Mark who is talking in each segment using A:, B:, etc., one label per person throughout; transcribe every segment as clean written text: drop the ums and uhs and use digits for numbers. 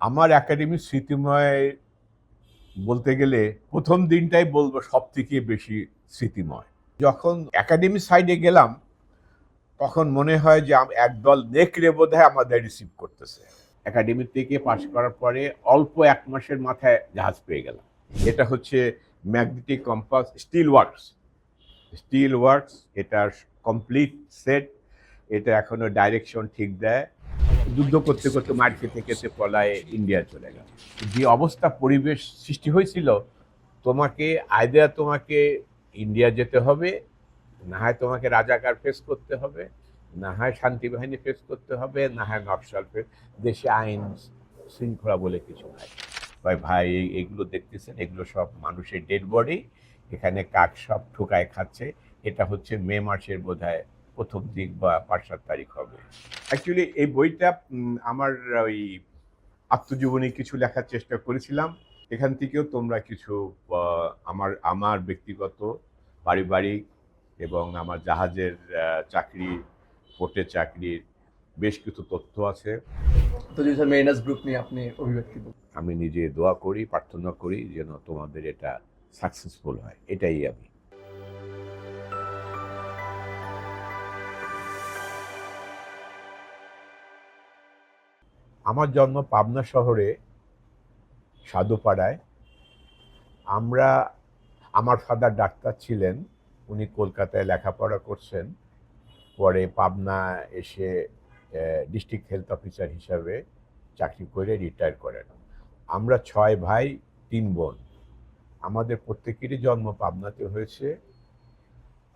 A: আমার একাডেমিক স্মৃতিময় বলতে গেলে প্রথম দিনটাই বলবো সবথেকে বেশি স্মৃতিময়। যখন একাডেমি সাইডে গেলাম তখন মনে হয় যে একদল নেকড়ে বোধহয় আমাদের রিসিভ করতেছে। একাডেমি থেকে পাশ করার পরে অল্প ১ মাসের মাথায় জাহাজ পেয়ে গেলাম। এটা হচ্ছে ম্যাগনেটিক কম্পাস স্টিল ওয়ার্কস এটার কমপ্লিট সেট। এটা এখনো ডাইরেকশন ঠিক দেয়। যুদ্ধ করতে করতে মার খেতে খেতে পলায়ে ইন্ডিয়া চলে গেল। যে অবস্থা পরিবেশ সৃষ্টি হয়েছিল, তোমাকে ইন্ডিয়া যেতে হবে, না হয় তোমাকে রাজাকার ফেস করতে হবে, না হয় শান্তি বাহিনী ফেস করতে হবে, না হয় নকশাল ফেস। দেশে আইন শৃঙ্খলা বলে কিছু নাই। ভাই ভাই এগুলো দেখতেছেন, এগুলো সব মানুষের ডেড বডি। এখানে কাক সব ঠোকায় খাচ্ছে। এটা হচ্ছে মে মাসের বোধহয় প্রথম দিক বা ৫-৭ তারিখ হবে। অ্যাকচুয়ালি এই বইটা আমার ওই আত্মজীবনী কিছু লেখার চেষ্টা করেছিলাম। এখান থেকেও তোমরা কিছু আমার আমার ব্যক্তিগত, পারিবারিক এবং আমার জাহাজের চাকরি, পোর্টের চাকরির বেশ কিছু তথ্য আছে।
B: তো যদি স্যার মেরিনার্স গ্রুপ নিয়ে আপনি অভিব্যক্তি বলুন।
A: আমি নিজে দোয়া করি, প্রার্থনা করি যেন তোমাদের এটা সাকসেসফুল হয়। এটাই আমি। আমার জন্ম পাবনা শহরে সাধুপাড়ায়। আমরা আমার ফাদার ডাক্তার ছিলেন, উনি কলকাতায় লেখাপড়া করছেন, পরে পাবনা এসে ডিস্ট্রিক্ট হেলথ অফিসার হিসাবে চাকরি করে রিটায়ার করেন। আমরা ৬ ভাই ৩ বোন। আমাদের প্রত্যেকেরই জন্ম পাবনাতে হয়েছে।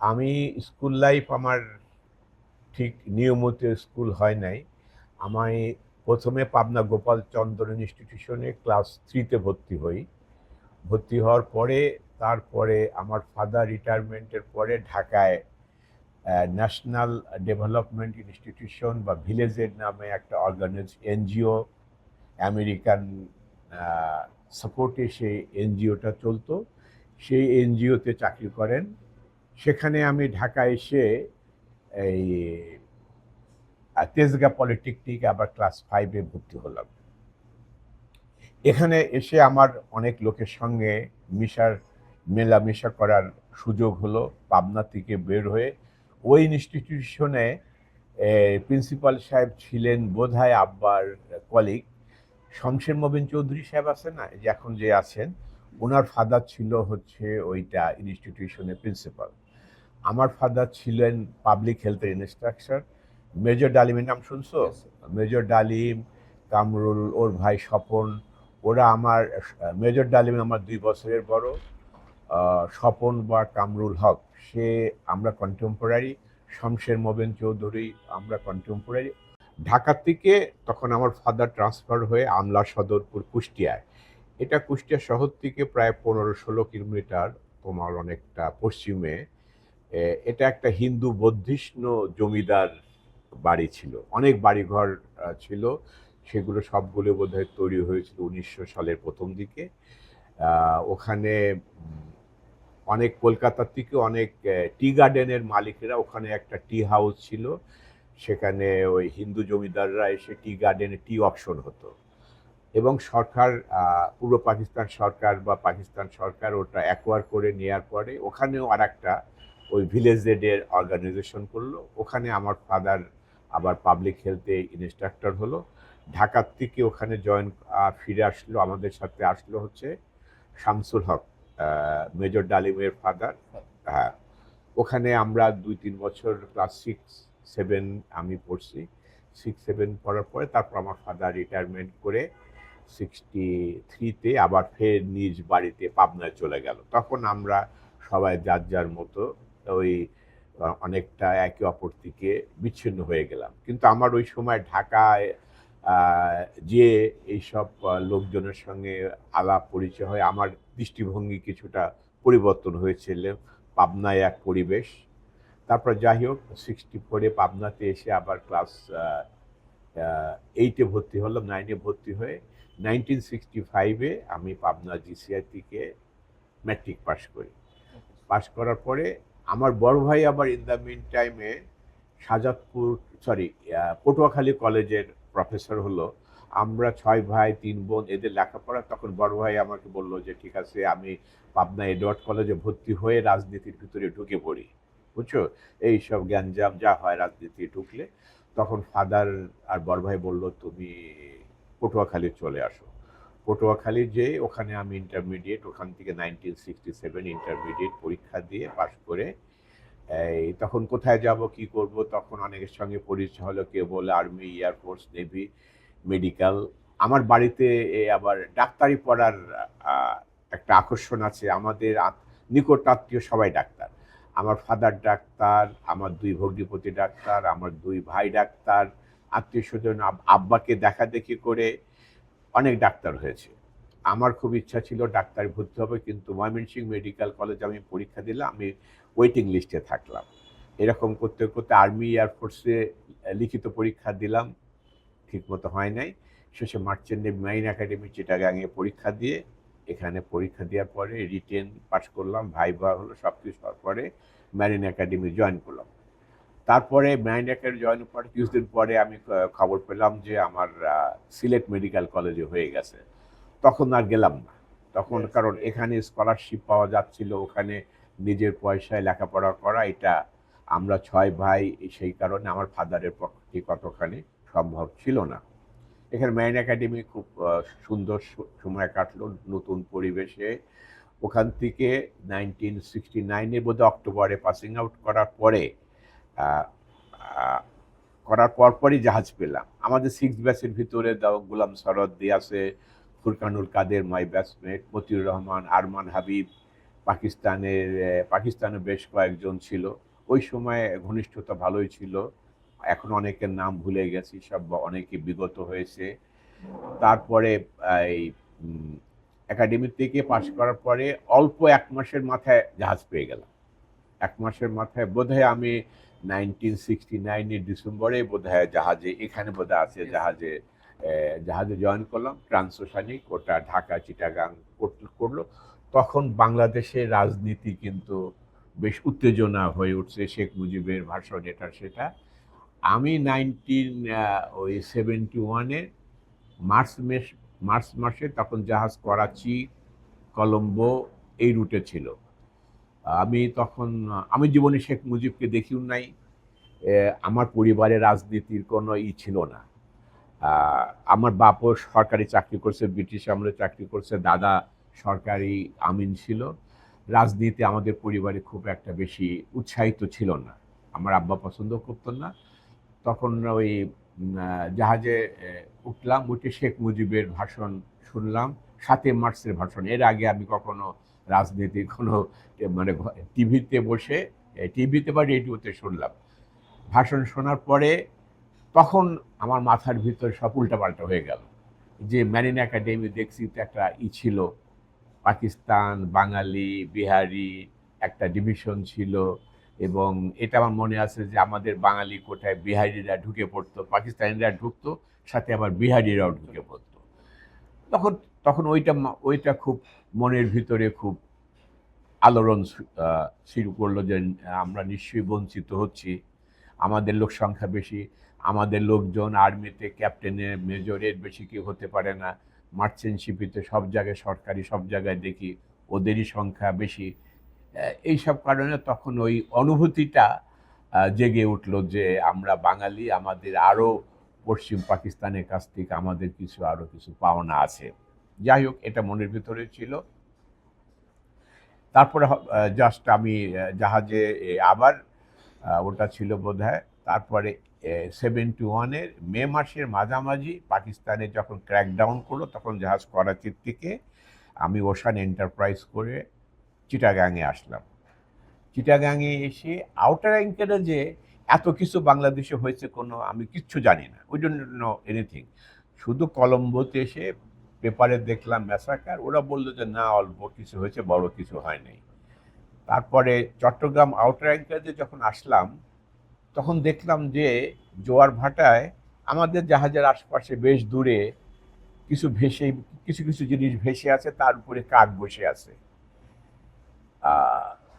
A: আমি স্কুল লাইফ আমার ঠিক নিয়মিত স্কুল হয় নাই। আমি প্রথমে পাবনা গোপালচন্দ্র ইনস্টিটিউশনে ক্লাস 3-তে ভর্তি হই। ভর্তি হওয়ার পরে তারপরে আমার ফাদার রিটায়ারমেন্টের পরে ঢাকায় ন্যাশনাল ডেভেলপমেন্ট ইনস্টিটিউশন বা ভিলেজের নামে একটা এনজিও, আমেরিকান সাপোর্টে সেই এনজিওটা চলতো। সেই এনজিওতে চাকরি করেন। সেখানে আমি ঢাকা এসে এই তেজগাঁ পলিটেকনিক আবার ক্লাস 5-এ ভর্তি হলাম। এখানে এসে আমার অনেক লোকের সঙ্গে মেলামেশা করার সুযোগ হলো। পাবনা থেকে বের হয়ে ওই ইনস্টিটিউশনে প্রিন্সিপাল সাহেব ছিলেন বোধহয় আব্বার কলিগ শমশের মবিন চৌধুরী সাহেব আছেন না, যে এখন যে আছেন, ওনার ফাদার ছিল হচ্ছে ওইটা ইনস্টিটিউশনের প্রিন্সিপাল। আমার ফাদার ছিলেন পাবলিক হেলথের ইনস্ট্রাকচার। মেজর ডালিমের নাম শুনছো? মেজর ডালিম, কামরুল, ওর ভাই স্বপন, ওরা আমার মেজর ডালিম আমার 2 বছরের বড়। স্বপন বা কামরুল হক সে আমরা কন্টেম্পোরারি। শমশের মবিন চৌধুরী আমরা কন্টেম্পোরারি। ঢাকা থেকে তখন আমার ফাদার ট্রান্সফার হয়ে আমলা সদরপুর কুষ্টিয়ায়। এটা কুষ্টিয়া শহর থেকে প্রায় 15-16 কিলোমিটার তোমার অনেকটা পশ্চিমে। এটা একটা হিন্দু বৌদ্ধিষ্ণ জমিদার বাড়ি ছিল। অনেক বাড়িঘর ছিল। সেগুলো সবগুলো বোধহয় তৈরি হয়েছিল 1900 সালের প্রথম দিকে। ওখানে অনেক কলকাতা থেকে অনেক টি গার্ডেনের মালিকেরা, ওখানে একটা টি হাউস ছিল। সেখানে ওই হিন্দু জমিদাররা এসে টি গার্ডেনে টি অপশন হতো এবং সরকার, পূর্ব পাকিস্তান সরকার বা পাকিস্তান সরকার ওটা অ্যাকোয়ার করে নেওয়ার পরে ওখানেও আর একটা ওই ভিলেজ এডের অর্গানাইজেশন করলো। ওখানে আমার ফাদার আবার পাবলিক হেলথে ইনস্ট্রাক্টর হলো। ঢাকার থেকে ওখানে ফিরে আসলো, আমাদের সাথে আসলো হচ্ছে শামসুল হক, মেজর ডালিমের ফাদার। হ্যাঁ, ওখানে আমরা 2-3 বছর ক্লাস 6-7 আমি পড়ছি। 6-7 পড়ার পরে তারপর আমার ফাদার রিটায়ারমেন্ট করে 63-তে আবার ফের নিজ বাড়িতে পাবনায় চলে গেল। তখন আমরা সবাই যার যার মতো ওই অনেকটা একে অপর থেকে বিচ্ছিন্ন হয়ে গেলাম। কিন্তু আমার ওই সময় ঢাকায় যে এইসব লোকজনের সঙ্গে আলাপ পরিচয় হয়, আমার দৃষ্টিভঙ্গি কিছুটা পরিবর্তন হয়েছিল। পাবনায় এক পরিবেশ। তারপর যাই হোক 64-এ পাবনাতে এসে আবার ক্লাস 8-এ ভর্তি হলাম। 9-এ ভর্তি হয়ে 1965-এ আমি পাবনা জিসিআই থেকে ম্যাট্রিক পাশ করি। পাশ করার পরে আমার বড় ভাই আবার ইন দ্য মিন টাইমে পটুয়াখালী কলেজের প্রফেসর হলো। আমরা 6 ভাই 3 বোন, এদের লেখাপড়া। তখন বড় ভাই আমাকে বলল যে ঠিক আছে আমি পাবনা এডওয়ার্ড কলেজে ভর্তি হয়ে রাজনীতির ভিতরে ঢুকে পড়ি, বুঝছো, এইসব গ্যাঞ্জাম যা হয় রাজনীতি ঢুকলে। তখন ফাদার আর বড় ভাই বলল তুমি পটুয়াখালী চলে আসো। পটুয়াখালী যে ওখানে আমি ইন্টারমিডিয়েট, ওখান থেকে 1967 ইন্টারমিডিয়েট পরীক্ষা দিয়ে পাশ করে তখন কোথায় যাব কি করব, তখন অনেকের সঙ্গে পরিচয় হলো। কেউ বলে আর্মি, এয়ারফোর্স, নেভি, মেডিকেল। আমার বাড়িতে আবার ডাক্তারি পড়ার একটা আকর্ষণ আছে। আমাদের নিকট আত্মীয় সবাই ডাক্তার। আমার ফাদার ডাক্তার, আমার 2 ভগ্নিপতি ডাক্তার, আমার 2 ভাই ডাক্তার। আত্মীয় স্বজন আব্বাকে দেখা দেখি করে অনেক ডাক্তার হয়েছে। আমার খুব ইচ্ছা ছিল ডাক্তারি ভর্তি হবে, কিন্তু ময়মনসিংহ মেডিকেল কলেজে আমি পরীক্ষা দিলাম, আমি ওয়েটিং লিস্টে থাকলাম। এরকম করতে করতে আর্মি এয়ারফোর্সে লিখিত পরীক্ষা দিলাম, ঠিকমতো হয় নাই। শেষে মার্চেন্ট নেভি মেরিন একাডেমি চিটাগাংয়ে পরীক্ষা দিয়ে, এখানে পরীক্ষা দেওয়ার পরে রিটেন পাস করলাম, ভাইভা হলো, সব কিছু হওয়ার পরে মেরিন একাডেমি জয়েন করলাম। তারপরে মেরিন একাডেমি জয়েন করার কিছুদিন পরে আমি খবর পেলাম যে আমার সিলেট মেডিকেল কলেজে হয়ে গেছে। তখন আর গেলাম না তখন, কারণ এখানে স্কলারশিপ পাওয়া যাচ্ছিল, ওখানে নিজের পয়সায় লেখাপড়া করা, এটা আমরা 6 ভাই, সেই কারণে আমার ফাদারের পক্ষে কতখানি সম্ভব ছিল না। এখানে মেরিন একাডেমি খুব সুন্দর সময় কাটলো, নতুন পরিবেশে। ওখান থেকে 1969 বোধহয় অক্টোবরে পাসিং আউট করার পরে পরপরই জাহাজ পেলাম। আমাদের 6 ব্যাচের ভিতরে গোলাম সরদ্দি আছে, ফুরকানুল কাদের মাই ব্যাচমেট, মতিউর রহমান, আরমান হাবিব, পাকিস্তানের বেশ কয়েকজন ছিল। ওই সময় ঘনিষ্ঠতা ভালোই ছিল। এখন অনেকের নাম ভুলে গেছি, সব অনেকে বিগত হয়েছে। তারপরে এই একাডেমি থেকে পাশ করার পরে অল্প 1 মাসের মাথায় জাহাজ পেয়ে গেলাম। 1 মাসের মাথায় বোধহয় আমি 1969 ডিসেম্বরে বোধহয় জাহাজে, এখানে বোধহয় আছে জাহাজে জয়েন করলাম, ট্রান্সওশানিক, ওটা ঢাকা চিটাগাং করলো। তখন বাংলাদেশের রাজনীতি কিন্তু বেশ উত্তেজনা হয়ে উঠছে, শেখ মুজিবের ভাষণ এটা সেটা। আমি 1971 মার্চ মাসে, তখন জাহাজ করাচি, কলম্বো এই রুটে ছিল। আমি জীবনে শেখ মুজিবকে দেখিও নাই। আমার পরিবারে রাজনীতির কোনো ছিল না। আমার বাপও সরকারি চাকরি করছে, ব্রিটিশ আমলে চাকরি করছে, দাদা সরকারি আমিন ছিল। রাজনীতি আমাদের পরিবারে খুব একটা বেশি উৎসাহিত ছিল না, আমার আব্বা পছন্দ করতেন না। তখন ওই জাহাজে উঠলাম, উঠে শেখ মুজিবের ভাষণ শুনলাম, 7 মার্চের ভাষণ। এর আগে আমি কখনো রাজনীতির কোনো মানে টিভিতে বা রেডিওতে শুনলাম। ভাষণ শোনার পরে তখন আমার মাথার ভিতর সব উল্টাপাল্টা হয়ে গেল। যে মেরিন একাডেমি দেখছি তো একটা ছিল, পাকিস্তান, বাঙালি, বিহারি একটা ডিভিশন ছিল, এবং এটা আমার মনে আছে যে আমাদের বাঙালি কোটায় বিহারিরা ঢুকে পড়তো, পাকিস্তানিরা ঢুকতো, সাথে আবার বিহারিরাও ঢুকে পড়তো। তখন তখন ওইটা খুব মনের ভিতরে খুব আলোড়ন শুরু করলো যে আমরা নিশ্চয়ই বঞ্চিত হচ্ছি, আমাদের লোক সংখ্যা বেশি, আমাদের লোকজন আর্মিতে ক্যাপ্টেনের মেজরের বেশি কেউ হতে পারে না, মার্চেন্টশিপিতে সব জায়গায় সরকারি সব জায়গায় দেখি ওদেরই সংখ্যা বেশি। এইসব কারণে তখন ওই অনুভূতিটা জেগে উঠলো যে আমরা বাঙালি, আমাদের আরও পশ্চিম পাকিস্তানের কাছ থেকে আমাদের আরও কিছু পাওনা আছে। যাই হোক, এটা মনের ভিতরে ছিল। তারপরে জাস্ট আমি জাহাজে আবার ওটা ছিল বোধহয়। তারপরে 71 মে মাসের মাঝামাঝি পাকিস্তানে যখন ক্র্যাকডাউন করলো, তখন জাহাজ করাচির থেকে আমি ওশান এন্টারপ্রাইজ করে চিটাগাংয়ে আসলাম। চিটাগাংয়ে এসে আউটার অ্যাঙ্কারে এত কিছু বাংলাদেশে হয়েছে আমি কিচ্ছু জানি না, উই ডোন্ট নো এনিথিং। শুধু কলম্বোতে এসে পেপারে দেখলাম ম্যাসাকার, ওরা বললো যে না, অল্প কিছু হয়েছে, বড় কিছু হয় নাই। তারপরে চট্টগ্রাম আউটার অ্যাঙ্কারে যখন আসলাম, তখন দেখলাম যে জোয়ার ভাটায় আমাদের জাহাজের আশপাশে বেশ দূরে কিছু কিছু জিনিস ভেসে আছে, তার উপরে কাক বসে আছে।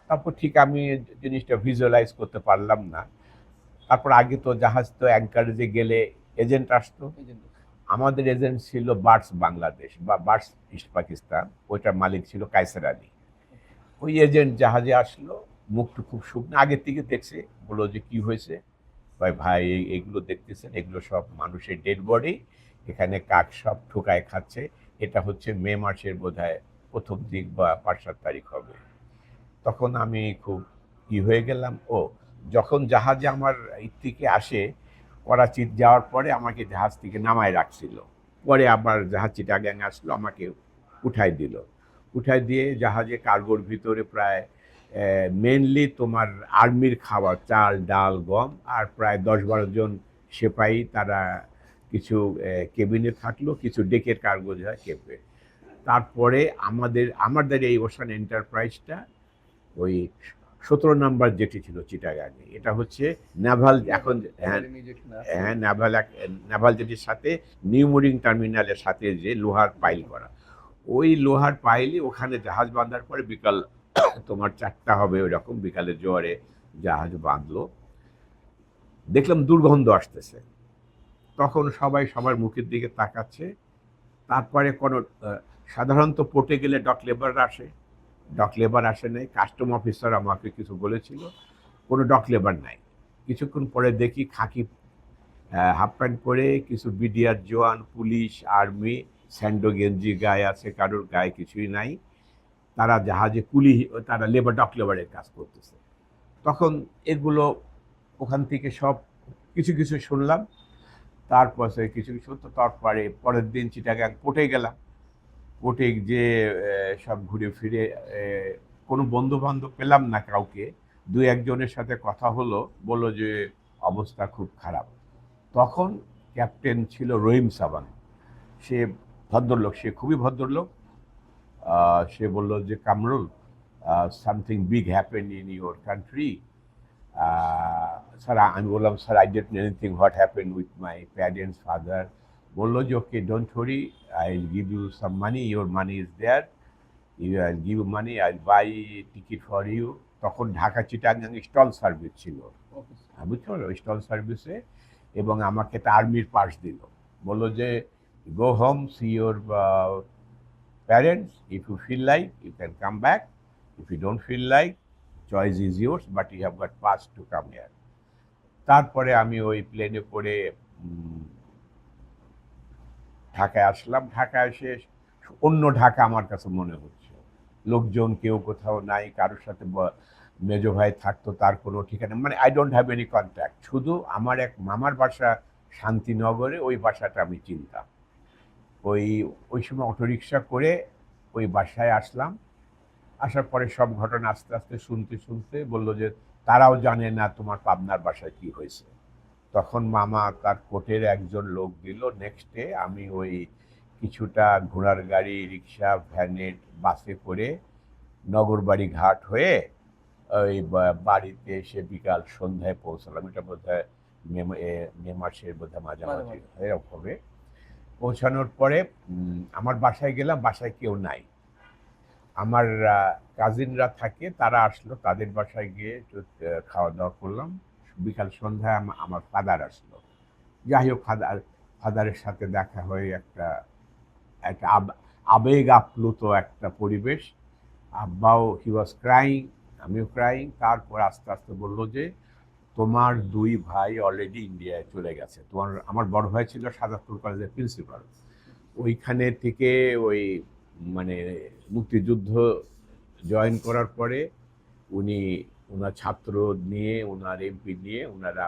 A: তারপর ঠিক আমি জিনিসটা ভিজুয়ালাইজ করতে পারলাম না। তারপর আগে তো জাহাজ তো অ্যাঙ্কারেজে গেলে এজেন্ট আসতো, আমাদের এজেন্ট ছিল বার্ডস বাংলাদেশ বা বার্ডস ইস্ট পাকিস্তান, ওইটার মালিক ছিল কায়সার আলী। ওই এজেন্ট জাহাজে আসলো, মুখটা খুব শুকনো, আগের থেকে দেখছে, বললো যে কি হয়েছে? ভাই ভাই এগুলো দেখতেছেন, এগুলো সব মানুষের ডেড বডি, এখানে কাক সব ঠোকায় খাচ্ছে, এটা হচ্ছে মে মাসের বোধহয় প্রথম দিক বা 5-7 তারিখ হবে। তখন আমি খুব হয়ে গেলাম। ও যখন জাহাজে আমার থেকে আসে, করাচি যাওয়ার পরে আমাকে জাহাজ থেকে নামায় রাখছিল, পরে আবার জাহাজ চিটাগাং আসলো, আমাকে উঠাই দিল। উঠাই দিয়ে জাহাজে কার্গোর ভিতরে প্রায় মেনলি তোমার আর্মির খাবার, চাল ডাল গম, আর প্রায় 10-12 জন সেপাই, তারা কিছু কেবিনে থাকলো, কিছু ডেকের কার্গো যায় কেপে। তারপরে আমাদের এই ওশান এন্টারপ্রাইজটা ওই 17 নম্বর যেটি ছিল চিটাগাঙে, এটা হচ্ছে নেভাল, এখন হ্যাঁ নেভাল জেটির সাথে নিউ মুরিং টার্মিনালের সাথে যে লোহার পাইল করা, ওই লোহার পাইলে ওখানে জাহাজ বাঁধার পরে বিকাল তোমার 4টা হবে, ওই রকম বিকালে জোয়ারে জাহাজ বাঁধলো। দেখলাম দুর্গন্ধ আসতেছে, তখন সবাই সবার মুখের দিকে তাকাচ্ছে। তারপরে কোনো সাধারণত পোর্টে গেলে ডক লেবার আসে নাই, কাস্টম অফিসার আমাকে কিছু বলেছিল, কোনো ডক লেবার নাই। কিছুক্ষণ পরে দেখি খাকি হাফ প্যান্ট পরে কিছু বিডিআর জওয়ান, পুলিশ, আর্মি, স্যান্ডো গেঞ্জি গায়ে আছে, কারোর গায়ে কিছুই নাই। তারা জাহাজে তারা ডক লেবারের কাজ করতেছে। তখন এগুলো ওখান থেকে সব কিছু কিছু শুনলাম। তারপরে কিছু কিছু তো তারপরে পরের দিন চিটাগাং পোর্টে গেলাম। পোর্টে যে সব ঘুরে ফিরে কোনো বন্ধু বান্ধব পেলাম না কাউকে, 2-1 জনের সাথে কথা হলো, বললো যে অবস্থা খুব খারাপ। তখন ক্যাপ্টেন ছিল রহিম সাবান, সে ভদ্রলোক, সে খুবই ভদ্রলোক। সে বলল যে Kamrul, something big happen in your country. Sir, আমি বললাম sir I don't know anything, what happen with my parents, father. বললো যে okay, don't worry, I give you some money, your money is there, I give you money, I buy ticket for you. তখন Dhaka Chittagong stall service ছিল, বুঝতে পারো, stall সার্ভিসে, এবং আমাকে একটা আর্মির পাস দিল। বললো যে go home, see your parents, if you feel like you can come back, if you don't feel like, choice is yours, but you have got pass to come here. তারপরে আমি ওই প্লেনে করে ঢাকায় আসলাম। ঢাকায় এসে অন্য ঢাকা আমার কাছে মনে হচ্ছে, লোকজন কেউ কোথাও নাই, কারোর সাথে মেজো ভাই থাকতো, তার কোনো ঠিকানা, মানে I don't have any contact. শুধু আমার এক মামার বাসা শান্তিনগরে, ওই বাসাটা আমি চিনতাম। ওই সময় অটোরিকশা করে ওই বাসায় আসলাম। আসার পরে সব ঘটনা আস্তে আস্তে শুনতে শুনতে বললো যে তারাও জানে না তোমার পাবনার বাসায় কি হয়েছে। তখন মামা তার কোর্টের একজন লোক দিল। নেক্সট ডে আমি ওই কিছুটা ঘোড়ার গাড়ি, রিক্সা, ভ্যানে, বাসে করে নগরবাড়ি ঘাট হয়ে ওই বাড়িতে এসে বিকাল সন্ধ্যায় পৌঁছালাম। এটা বোধ হয় মে মাসের বোধ হয় মাঝামাঝি এরকম হবে। পৌঁছানোর পরে আমার বাসায় গেলাম, বাসায় কেউ নাই। আমার কাজিনরা থাকে, তারা আসলো, তাদের বাসায় গিয়ে খাওয়া দাওয়া করলাম। বিকাল সন্ধ্যায় আমার ফাদার আসলো। যাই হোক, ফাদারের সাথে দেখা হয়ে একটা আবেগ আপ্লুত একটা পরিবেশ। আব্বাও হি ওয়াজ ক্রাইং, আমিও ক্রাইং। তারপর আস্তে আস্তে বললো যে তোমার 2 ভাই অলরেডি ইন্ডিয়ায় চলে গেছে। আমার বড় ভাই ছিল সাজাদপুর কলেজের প্রিন্সিপাল, ওইখানে থেকে ওই মানে মুক্তিযুদ্ধ জয়েন করার পরে ওনার ছাত্র নিয়ে, ওনার এমপি নিয়ে, ওনারা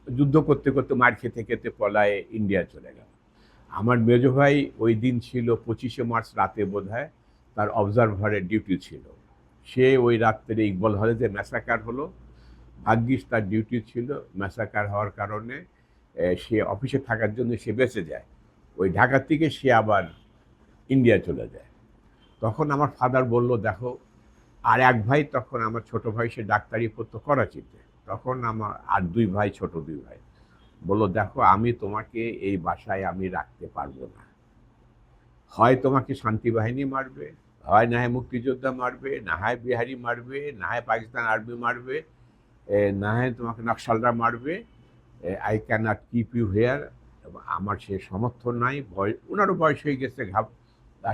A: যুদ্ধ করতে করতে মার খেতে খেতে পলায় ইন্ডিয়া চলে গেল। আমার মেজো ভাই ওই দিন ছিল 25শে মার্চ রাতে বোধহয়, তার অবজারভারের ডিউটি ছিল। সে ওই রাত্রে ইকবাল হলে যে ম্যাসাকার হলো, ভাগ্যিস তার ডিউটি ছিল, ম্যাসাকার হওয়ার কারণে সে অফিসে থাকার জন্য সে বেঁচে যায়। ওই ঢাকা থেকে সে আবার ইন্ডিয়া চলে যায়। তখন আমার ফাদার বলল দেখো, আর এক ভাই, তখন আমার ছোট ভাই, সে ডাক্তারি পড়তো করাচিতে। তখন আমার আর 2 ভাই, ছোট 2 ভাই, বললো দেখো আমি তোমাকে এই বাসায় আমি রাখতে পারবো না, হয় তোমাকে শান্তি বাহিনী মারবে, হয় না হয় মুক্তিযোদ্ধা মারবে, না হয় বিহারি মারবে, না হয় পাকিস্তান আর্মি মারবে, না হয় তোমাকে নকশালরা মারবে। I can not keep you here, আমার সে সমর্থন নাই, বয়স ওনারও বয়স হয়ে গেছে,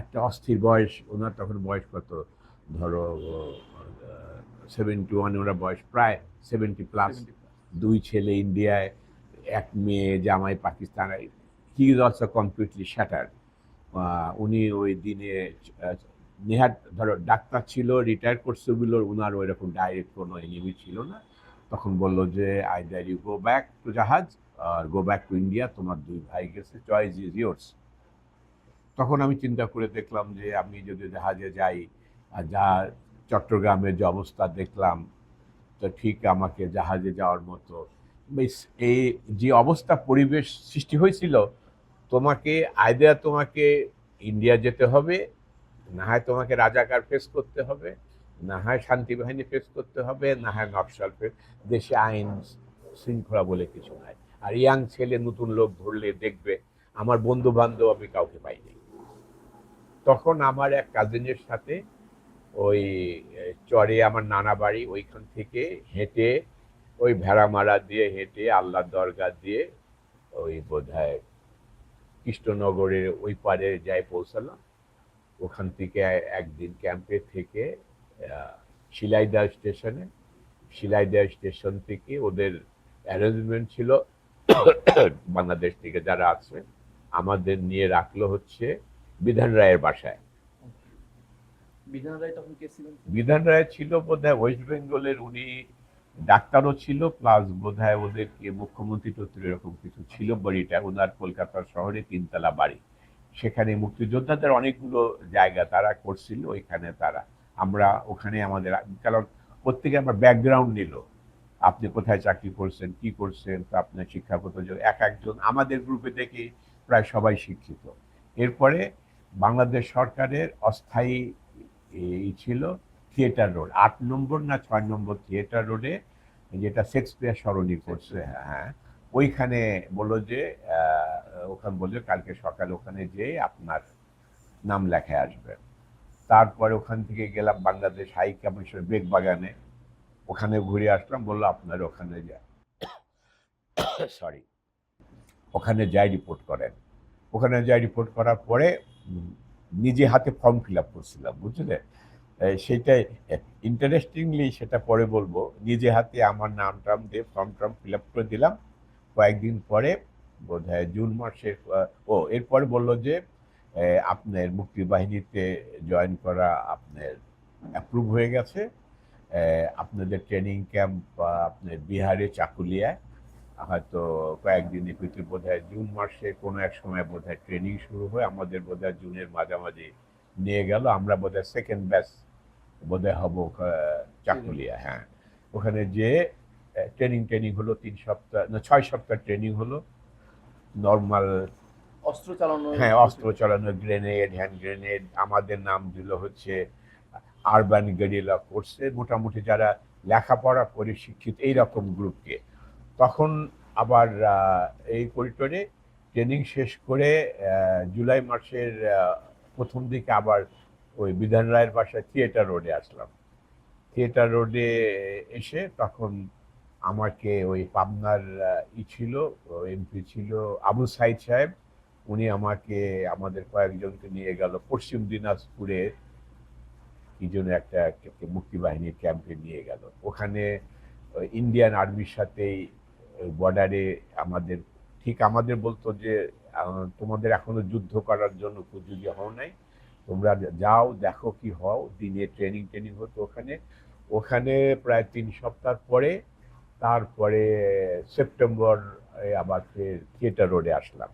A: একটা অস্থির বয়স ওনার, তখন বয়স কত ধরো 71, ওনার বয়স প্রায় 70+,
B: 70
A: দুই ছেলে ইন্ডিয়ায়, এক মেয়ে জামাই পাকিস্তানে, he is also completely shatter. উনি ওই দিনে নেহাত ধরো ডাক্তার ছিল, রিটায়ার করছে বলে ওনার ওই রকম ডাইরেক্ট কোনো এনিমি ছিল না। তখন বললো যে either you go back to জাহাজ আর গো ব্যাক টু ইন্ডিয়া, তোমার দুই ভাই গেছে, চয়েস ইজ ইয়োর্স। তখন আমি চিন্তা করে দেখলাম যে আমি যদি জাহাজে যাই, আর যা চট্টগ্রামের যে অবস্থা দেখলাম, তো ঠিক আমাকে জাহাজে যাওয়ার মতো বেশ এই যে অবস্থা পরিবেশ সৃষ্টি হয়েছিল, তোমাকে তোমাকে ইন্ডিয়া যেতে হবে, না হয় তোমাকে রাজাকার ফেস করতে হবে, না হয় শান্তি বাহিনী ফেস করতে হবে, না হয় নকশাল ফেস। দেশে আইন শৃঙ্খলা বলে কিছু নাই। আর ইয়াং ছেলে নতুন লোক ধরলে দেখবে, আমার বন্ধু বান্ধব আমি কাউকে পাইনি। তখন আমার এক কাজিনের সাথে ওই চরে আমার নানা বাড়ি, ওইখান থেকে হেঁটে ওই ভেড়ামারা দিয়ে হেঁটে আল্লাহ দরগা দিয়ে ওই বোধহয় কৃষ্ণনগরের ওই পারে যাই পৌঁছালাম। ওখান থেকে একদিন ক্যাম্পে থেকে শিলাইদহ স্টেশনে, শিলাইদহ স্টেশন থেকে ওদের অ্যারেঞ্জমেন্ট ছিল বাংলাদেশ থেকে যারা আছে আমাদের নিয়ে রাখলো হচ্ছে বিধান রায়ের বাসায়।
B: বিধান রায় তখন কে ছিলেন?
A: বিধান রায় ছিল বোধহয় ওয়েস্ট বেঙ্গলের, উনি ডাক্তারও ছিল, প্লাস বোধহয় ওদেরকে মুখ্যমন্ত্রী টত্রী এরকম কিছু ছিল বাড়িটা। ওনার কলকাতা শহরে 3 তলা বাড়ি, সেখানে মুক্তিযোদ্ধাদের অনেকগুলো জায়গা তারা করছিল, ওইখানে তারা আমরা ওখানে আমাদের, কারণ প্রত্যেকে আমার ব্যাকগ্রাউন্ড নিল, আপনি কোথায় চাকরি করছেন, কি করছেন, তো আপনার শিক্ষাগত এক একজন আমাদের গ্রুপে থেকে প্রায় সবাই শিক্ষিত। এরপরে বাংলাদেশ সরকারের অস্থায়ী ছিল থিয়েটার রোড, 8 নম্বর না 6 নম্বর থিয়েটার রোডে, যেটা শেক্সপিয়ার সরণি করছে, হ্যাঁ, ওইখানে বললো যে ওখানে বললো কালকে সকালে ওখানে যেয়ে আপনার নাম লেখায় আসবে। তারপরে ওখান থেকে গেলাম বাংলাদেশ হাই কমিশন বেগবাগানে, ওখানে ঘুরে আসলাম, বললো আপনার ওখানে যা সরি ওখানে যাই রিপোর্ট করেন। ওখানে যাই রিপোর্ট করার পরে নিজে হাতে ফর্ম ফিল আপ করছিলাম, বুঝলে? সেইটাই ইন্টারেস্টিংলি, সেটা পরে বলবো, নিজে হাতে আমার নাম টাম দিয়ে ফর্ম টর্ম ফিল আপ করে দিলাম। কয়েকদিন পরে বোধহয় জুন মাসের এরপরে বললো যে আপনার মুক্তিবাহিনীতে জয়েন করা আপনার অ্যাপ্রুভ হয়ে গেছে, আপনাদের ট্রেনিং ক্যাম্প আপনার বিহারে চাকুলিয়ায় হয়তো কয়েকদিনের ভিতরে বোধহয় জুন মাসে কোনো এক সময় বোধহয় ট্রেনিং শুরু হয়, আমাদের বোধহয় জুনের মাঝামাঝি নিয়ে গেল। আমরা বোধহয় সেকেন্ড ব্যাচ বোধহয় হব চাকুলিয়া, হ্যাঁ। ওখানে যে ট্রেনিং হলো 3 সপ্তাহ না 6 সপ্তাহ ট্রেনিং হলো, নর্মাল
B: অস্ত্র চালানো,
A: হ্যাঁ অস্ত্র চালানো, গ্রেনেড, হ্যান্ড গ্রেনেড। আমাদের নাম দিল হচ্ছে আরবান গেরিলা কোর্সে, মোটামুটি যারা লেখাপড়া করে শিক্ষিত এইরকম গ্রুপকে। তখন আবার এই করিডোরে ট্রেনিং শেষ করে জুলাই মাসের প্রথম দিকে আবার ওই বিধান রায়ের বাসায় থিয়েটার রোডে আসলাম। থিয়েটার রোডে এসে তখন আমাকে ওই পাবনার ছিল এমপি ছিল আবু সাইদ সাহেব, উনি আমাকে আমাদের কয়েকজনকে নিয়ে গেল পশ্চিম দিনাজপুরে কি জন্য একটা মুক্তিবাহিনীর ক্যাম্পে নিয়ে গেল। ওখানে ইন্ডিয়ান আর্মির সাথেই বর্ডারে আমাদের আমাদের বলতো যে তোমাদের এখনো যুদ্ধ করার জন্য উপযোগী হও নাই, তোমরা যাও দেখো কি হও। দিনে ট্রেনিং হতো ওখানে। ওখানে প্রায় 3 সপ্তাহ পরে তারপরে সেপ্টেম্বর আবার থিয়েটার রোডে আসলাম।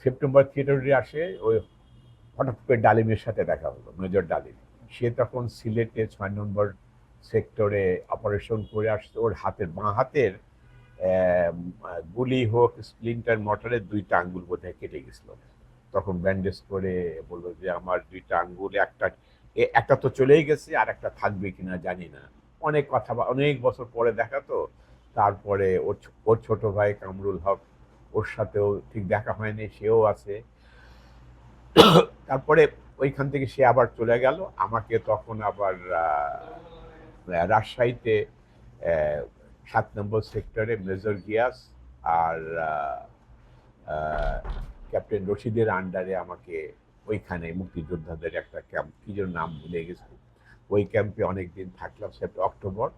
A: সেপ্টেম্বর থিয়েটার রোডে আসে ওই হঠাৎ করে ডালিমের সাথে দেখা হলো, মেজর ডালিম। সে তখন সিলেটে 6 নম্বর সেক্টরে অপারেশন করে আসছে। ওর হাতের বাঁ হাতের গুলি হোক স্প্লিন্টার মর্টারের 2টা আঙ্গুল বোধহয় কেটে গেছিল। তখন ব্যান্ডেজ করে বললো যে আমার 2টা আঙ্গুল, একটা তো চলেই গেছে, আর একটা থাকবে কিনা জানি না। অনেক কথা, অনেক বছর পরে দেখা তো। তারপরে ওর ছোট ভাই কামরুল হক, ওর সাথেও ঠিক দেখা হয়নি, সেও আছে। তারপরে ওইখান থেকে সে আবার চলে গেল। আমাকে তখন আবার রাজশাহীতে 7 নম্বর সেক্টরে মেজর গিয়াস আর ক্যাপ্টেন রশিদের আন্ডারে আমাকে ওইখানে মুক্তিযোদ্ধাদের একটা ক্যাম্প, কি যেন নাম ভুলে গেছি, ওই ক্যাম্পে অনেক দিন থাকলাম, অক্টোবর।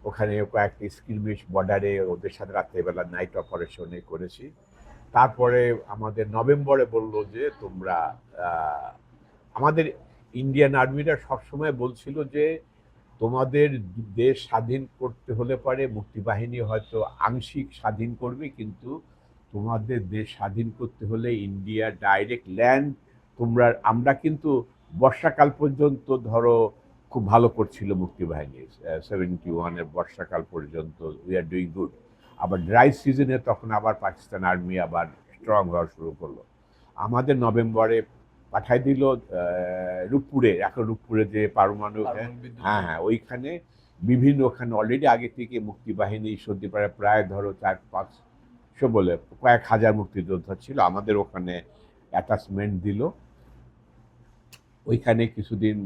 A: ওখানে কয়েকটি স্কিলমিশ বর্ডারে ওদের সাথে রাত্রেবেলা নাইট অপারেশনে করেছি। তারপরে আমাদের নভেম্বরে বলল যে তোমরা আমাদের ইন্ডিয়ান আর্মিরা সবসময় বলছিল যে তোমাদের দেশ স্বাধীন করতে হলে পরে মুক্তিবাহিনী হয়তো আংশিক স্বাধীন করবে, কিন্তু তোমাদের দেশ স্বাধীন করতে হলে ইন্ডিয়া ডাইরেক্ট ল্যান্ড তোমরা, আমরা কিন্তু বর্ষাকাল পর্যন্ত ধরো খুব ভালো করছিল মুক্তিবাহিনী, 71-এর বর্ষাকাল পর্যন্ত উই আর ডুইং গুড। আবার ড্রাই সিজনে তখন আবার পাকিস্তান আর্মি আবার স্ট্রং হওয়া শুরু করলো। আমাদের নভেম্বরে পাঠাই দিল রূপপুরে, এখন রূপপুরে যে পারমাণবিক, হ্যাঁ হ্যাঁ, ওইখানে বিভিন্ন, ওখানে অলরেডি আগে থেকে মুক্তিবাহিনী সর্দিপাড়া প্রায় ধরো 400-500 বলে কয়েক হাজার মুক্তিযোদ্ধা ছিল, আমাদের ওখানে অ্যাটাচমেন্ট দিল। ওইখানে কিছুদিন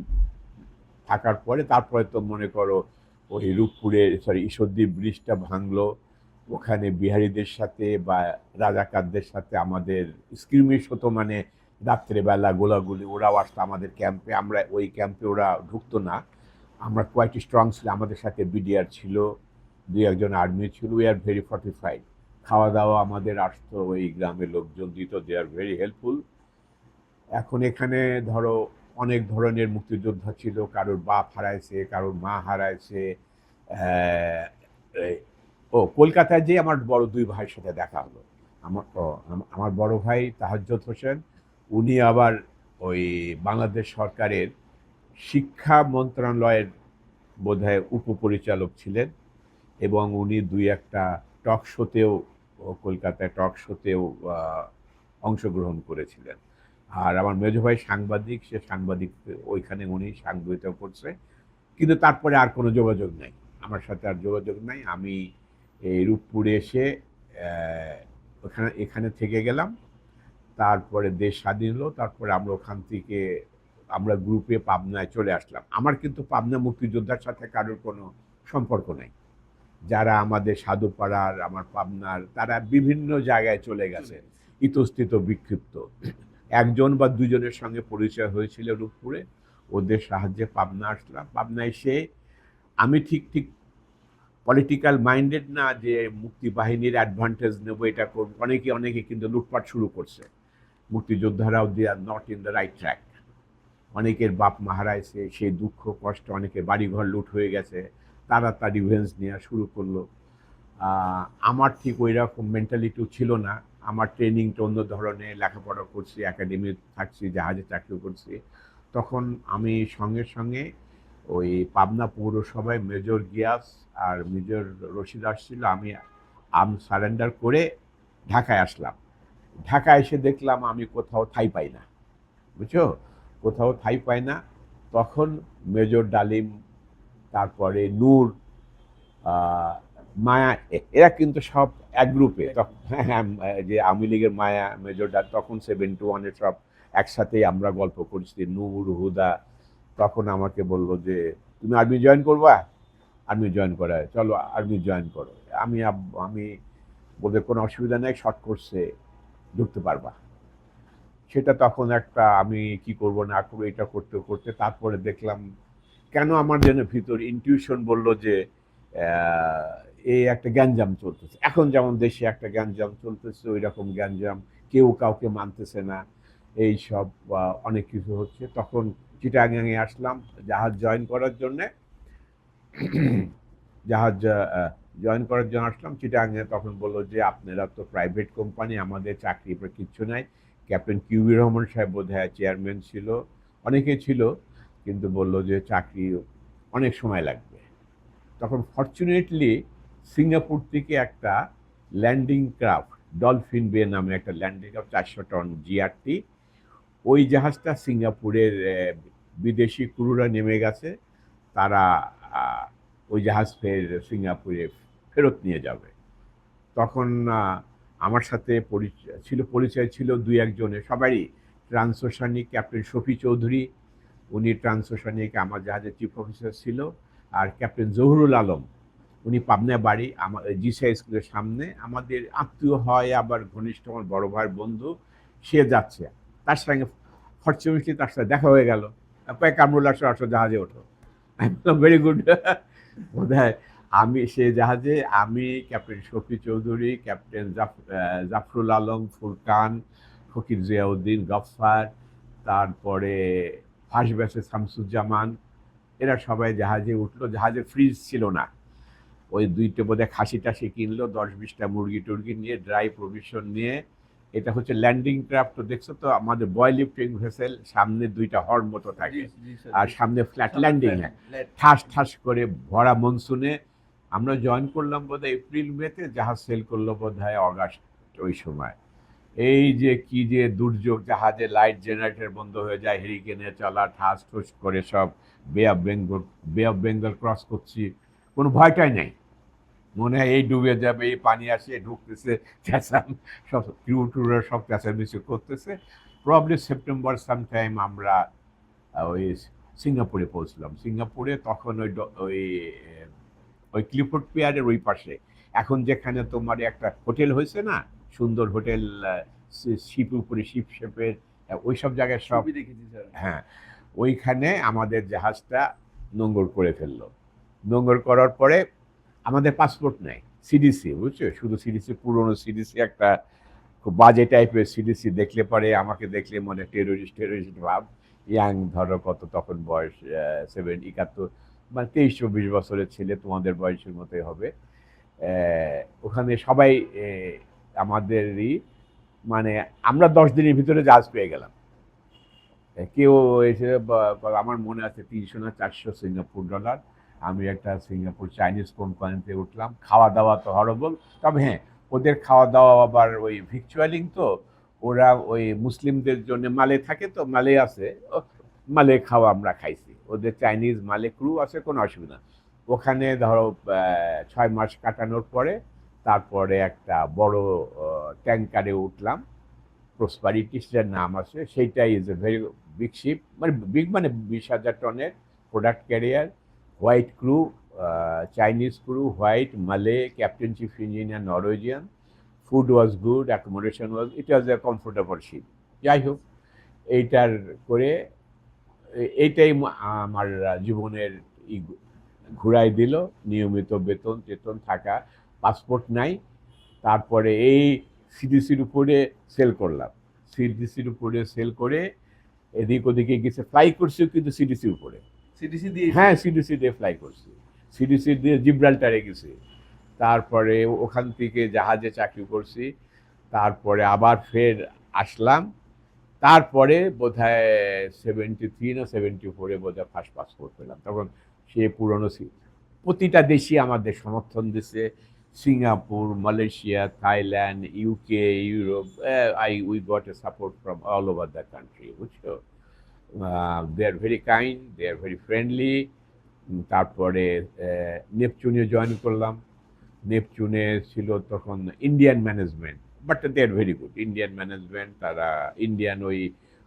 A: থাকার পরে তারপরে তো মনে করো ওই রূপপুরে ঈশ্বরদী ব্রিজটা ভাঙলো, ওখানে বিহারীদের সাথে বা রাজাকারদের সাথে আমাদের স্ক্রিমিশ হতো, মানে রাত্রেবেলা গোলাগুলি, ওরাও আসতো আমাদের ক্যাম্পে, আমরা ওই ক্যাম্পে ওরা ঢুকতো না। আমরা কোয়াইট স্ট্রং ছিল, আমাদের সাথে বিডিআর ছিল, 2-1 আর্মি ছিল, উই আর ভেরি ফর্টিফাইড। খাওয়া দাওয়া আমাদের আসতো, ওই গ্রামের লোকজন দিত, দে আর ভেরি হেল্পফুল। এখন এখানে ধরো অনেক ধরনের মুক্তিযোদ্ধা ছিল, কারোর বাপ হারাইছে, কারোর মা হারাইছে। কলকাতায় যে আমার বড় 2 ভাইয়ের সাথে দেখা হলো। আমার বড় ভাই তাহাজ্জুদ হোসেন, উনি আবার ওই বাংলাদেশ সরকারের শিক্ষা মন্ত্রণালয়ের বোধহয় উপপরিচালক ছিলেন, এবং উনি 2-1টা টক শোতেও, কলকাতায় টক শোতেও অংশগ্রহণ করেছিলেন। আর আমার মেজো ভাই সাংবাদিক, সে সাংবাদিক, ওইখানে উনি সাংবাদিকতা করছে, কিন্তু তারপরে আর কোনো যোগাযোগ নাই, আমার সাথে আর যোগাযোগ নাই। আমি এই রূপপুরে এসে এখানে থেকে গেলাম। তারপরে দেশ স্বাধীন হলো, তারপরে আমরা ওখান থেকে আমরা গ্রুপে পাবনায় চলে আসলাম। আমার কিন্তু পাবনা মুক্তিযোদ্ধার সাথে কারোর কোনো সম্পর্ক নাই। যারা আমাদের সাধুপাড়ার, আমার পাবনার, তারা বিভিন্ন জায়গায় চলে গেছে, ইতস্থিত বিক্ষিপ্ত। 1 বা 2 জনের সঙ্গে পরিচয় হয়েছিল রূপপুরে, ওদের সাহায্যে পাবনা আসলাম। পাবনা এসে আমি ঠিক পলিটিক্যাল মাইন্ডেড না যে মুক্তিবাহিনীর অ্যাডভান্টেজ নেব, এটা করব। অনেকে কিন্তু লুটপাট শুরু করছে, মুক্তিযোদ্ধারাও they are not in the right track. অনেকের বাপ মা হারাইছে, সেই দুঃখ কষ্ট, অনেকের বাড়িঘর লুট হয়ে গেছে, তারা তার রিভেঞ্জ নেওয়া শুরু করলো। আমার ঠিক ওই রকম মেন্টালিটিও ছিল না। আমার ট্রেনিংটা অন্য ধরনের, লেখাপড়া করছি, একাডেমি থাকছি, জাহাজে চাকরি করছি। তখন আমি সঙ্গে সঙ্গে ওই পাবনা পৌরসভায় মেজর গিয়াস আর মেজর রশিদ আসছিল, আমি সারেন্ডার করে ঢাকায় আসলাম। ঢাকায় এসে দেখলাম আমি কোথাও ঠাঁই পাই না, বুঝছো, কোথাও ঠাঁই পাই না। তখন মেজর ডালিম, তারপরে নূর, মায়া, এরা কিন্তু সব এক গ্রুপে। হ্যাঁ, যে আওয়ামী লীগের মায়া, মেজর ডাল, তখন 71-এর সব একসাথেই আমরা গল্প করছি, নূর, হুদা। তখন আমাকে বলল যে তুমি আর্মি জয়েন করবা, আর্মি জয়েন করা, চলো আর্মি জয়েন করো। আমি বলতে কোনো অসুবিধা নেই, শর্ট কোর্সে ঢুকতে পারবা। সেটা তখন একটা, আমি কি করব না করবো এটা করতে করতে তারপরে দেখলাম কেন আমার যেন ভিতর ইনটিউশন বলল যে এই একটা গ্যাঞ্জাম চলতেছে। এখন যেমন দেশে একটা গ্যাঞ্জাম চলতেছে, ওই রকম গ্যাঞ্জাম, কেউ কাউকে মানতেছে না, এই সব অনেক কিছু হচ্ছে। তখন চিটাগাঙে আসলাম জাহাজ জয়েন করার জন্যে, জাহাজ জয়েন করার জন্য আসলাম চিটাগাঙে। তখন বললো যে আপনারা তো প্রাইভেট কোম্পানি, আমাদের চাকরি কিচ্ছু নাই। ক্যাপ্টেন কিউবি রহমান সাহেব বোধহয় চেয়ারম্যান ছিল, অনেকে ছিল, কিন্তু বললো যে চাকরি অনেক সময় লাগবে। তখন ফর্চুনেটলি সিঙ্গাপুর থেকে একটা ল্যান্ডিং ক্রাফট, ডলফিন বে নামে একটা ল্যান্ডিং ক্রাফট, 400 টন জিআরটি, ওই জাহাজটা সিঙ্গাপুরের বিদেশি ক্রুরা নেমে গেছে, তারা ওই জাহাজ সিঙ্গাপুরে ফেরত নিয়ে যাবে। তখন আমার সাথে পরিচয় ছিল 2-1 জনের, সবারই। ট্রান্সওশানিক ক্যাপ্টেন শফি চৌধুরী, উনি ট্রান্সওশানিক আমার জাহাজের চিফ অফিসার ছিল, আর ক্যাপ্টেন জহুরুল আলম, উনি পাবনায় বাড়ি, আমার জিসা স্কুলের সামনে, আমাদের আত্মীয় হয় আবার ঘনিষ্ঠ, আমার বড় ভাইয়ের বন্ধু। সে যাচ্ছে, তার সঙ্গে ফরচুনেটলি তার সাথে দেখা হয়ে গেল। কয়েক কামরুল আসো আসো জাহাজে ওঠো। Very good. বোধ হয় আমি সে জাহাজে, আমি, ক্যাপ্টেন শফি চৌধুরী, ক্যাপ্টেন জাফরুল আলম, ফুরকান, ফকির জিয়াউদ্দিন, গফফার, তারপরে ফার্স্ট ব্যাচে শামসুজ্জামান, এরা সবাই জাহাজে উঠলো। জাহাজে ফ্রিজ ছিল না, ওই দুইটা বোধহয় খাসি টাসি কিনলো, 10-20টা মুরগি টুরগি নিয়ে, ড্রাই প্রভিশন নিয়ে। এটা হচ্ছে ল্যান্ডিং ক্রাফট, তো দেখছো তো আমাদের বয় লিফটিং ভেসেল, সামনে দুইটা হর্ন মতো থাকে আর সামনে ফ্ল্যাট ল্যান্ডিং। হ্যাঁ, ঠাস ঠাস করে ভরা মনসুনে আমরা জয়েন করলাম বোধহয় এপ্রিল মেতে, জাহাজ সেল করলো বোধহয় অগাস্ট ওই সময়। এই যে কি যে দুর্যোগ, জাহাজে লাইট জেনারেটর বন্ধ হয়ে যায়, হেরিকেনে চলা, ঠাস ঠুস করে সব বে অফ বেঙ্গল ক্রস করছি, কোনো ভয়টাই নেই। মনে হয় এই ডুবে যাবে, এই পানি আসে ঢুকতেছে, চেঁচাম সব টুরা সব চেঁচামেচি করতেছে। প্রবলি সেপ্টেম্বর সামটাইম আমরা ওই সিঙ্গাপুরে পৌঁছলাম। সিঙ্গাপুরে তখন ওই ওই ক্লিফোর্ড পিয়ারের ওই পাশে এখন যেখানে তোমার একটা হোটেল হয়েছে না, সুন্দর হোটেল, শিপ উপরে শিপ শেপের, ওই সব জায়গায় সব।
B: দেখেছি স্যার।
A: হ্যাঁ, ওইখানে আমাদের জাহাজটা নোঙর করে ফেললো। নোঙর করার পরে আমাদের পাসপোর্ট নেই, সিডিসি, বুঝছো, শুধু সিডিসি, পুরনো সিডিসি, একটা খুব বাজে টাইপের সিডিসি। দেখলে পরে আমাকে দেখলে মনে টেরোরিস্ট ভাব। ইয়াং, ধরো কত তখন বয়স 71, মানে 23-24 বছরের ছেলে, তোমাদের বয়সের মতোই হবে। ওখানে সবাই আমাদেরই, মানে আমরা 10 দিনের ভিতরে জাহাজ পেয়ে গেলাম। কেউ এসে আমার মনে আছে 300 না 400 সিঙ্গাপুর ডলার। আমি একটা সিঙ্গাপুর চাইনিজ কোম্পানিতে উঠলাম। খাওয়া দাওয়া তো হরবল, তবে হ্যাঁ, ওদের খাওয়া দাওয়া আবার ওই ভিকচুয়ালিং, তো ওরা ওই মুসলিমদের জন্য মালে থাকে, তো মালে আছে, মালে খাওয়া আমরা খাইছি। ওদের চাইনিজ মালে ক্রু আছে, কোনো অসুবিধা। ওখানে ধরো 6 মাস কাটানোর পরে তারপরে একটা বড় ট্যাঙ্কারে উঠলাম, প্রসপারিটি সেটার নাম আছে। সেইটাই is a very big ship, মানে বিগ মানে 20,000 টনের product carrier, white crew, Chinese crew, white, মালে, captain chief engineer Norwegian. Food was good, accommodation was, it was a comfortable ship. যাই হোক, এইটার করে এইটাই আমার জীবনের ঘুরাই দিল। নিয়মিত বেতন টেতন থাকা, পাসপোর্ট নাই। তারপরে এই সিডিসির উপরে সেল করলাম, সিডিসির উপরে সেল করে এদিক ওদিকে গেছে, ফ্লাই করছি কিন্তু সিডিসির উপরে।
B: সিডিসি দিয়ে?
A: হ্যাঁ, সিডিসি দিয়ে ফ্লাই করছি, সিডিসি দিয়ে জিব্রাল্টারে গেছি। তারপরে ওখান থেকে জাহাজে চাকরি করছি। তারপরে আবার ফের আসলাম। তারপরে বোধহয় 73 না 74-এ বোধহয় ফার্স্ট পাসপোর্ট পেলাম। তখন সে পুরনো প্রতিটা দেশই আমাদের সমর্থন দিছে, Singapore, Malaysia, Thailand, UK, Europe. We got a support from all over the country, বুঝছো। They are very kind, they are very friendly. তারপরে নেপচুনে জয়েন করলাম। নেপচুনে ছিল তখন Indian management, but they are very good Indian management. তারা Indian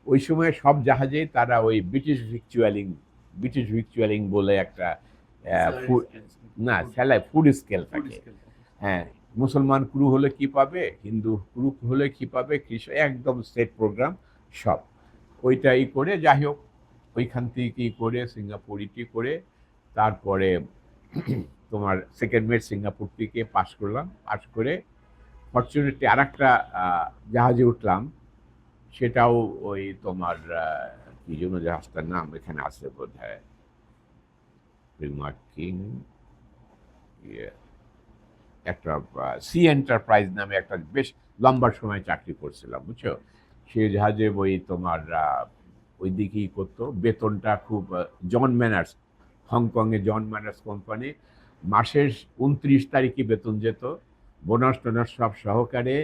A: ওই সময় সব জাহাজে তারা ওই ব্রিটিশ ভিকচুয়ালিং বলে একটা না স্যালারি ফুড স্কেল থাকে। হ্যাঁ, মুসলমান ক্রু হলে কি পাবে, হিন্দু ক্রু হলে কি পাবে, কৃষক, একদম সেট প্রোগ্রাম সব। ওইটাই করে, যাই হোক, ওইখান থেকে করে সিঙ্গাপুরিটি করে তারপরে তোমার সেকেন্ড মেট সিঙ্গাপুর থেকে পাস করলাম। পাস করে ফরচুনেটলি আর একটা জাহাজে উঠলাম, সেটাও ওই তোমার কি জন্য জাহাজটার নাম এখানে আছে বোধ হয়, কিং, একটা সি এন্টারপ্রাইজ নামে একটা বেশ লম্বা সময় চাকরি করছিলাম, বুঝছো। সেই জাহাজে ওই তোমার ওই দিকেই করতো, বেতনটা খুব, জন ম্যানার্স, হংকংয়ে জন ম্যানার্স কোম্পানি, মাসের 29 তারিখে বেতন যেত, বোনাস টোনাস সব সহকারে।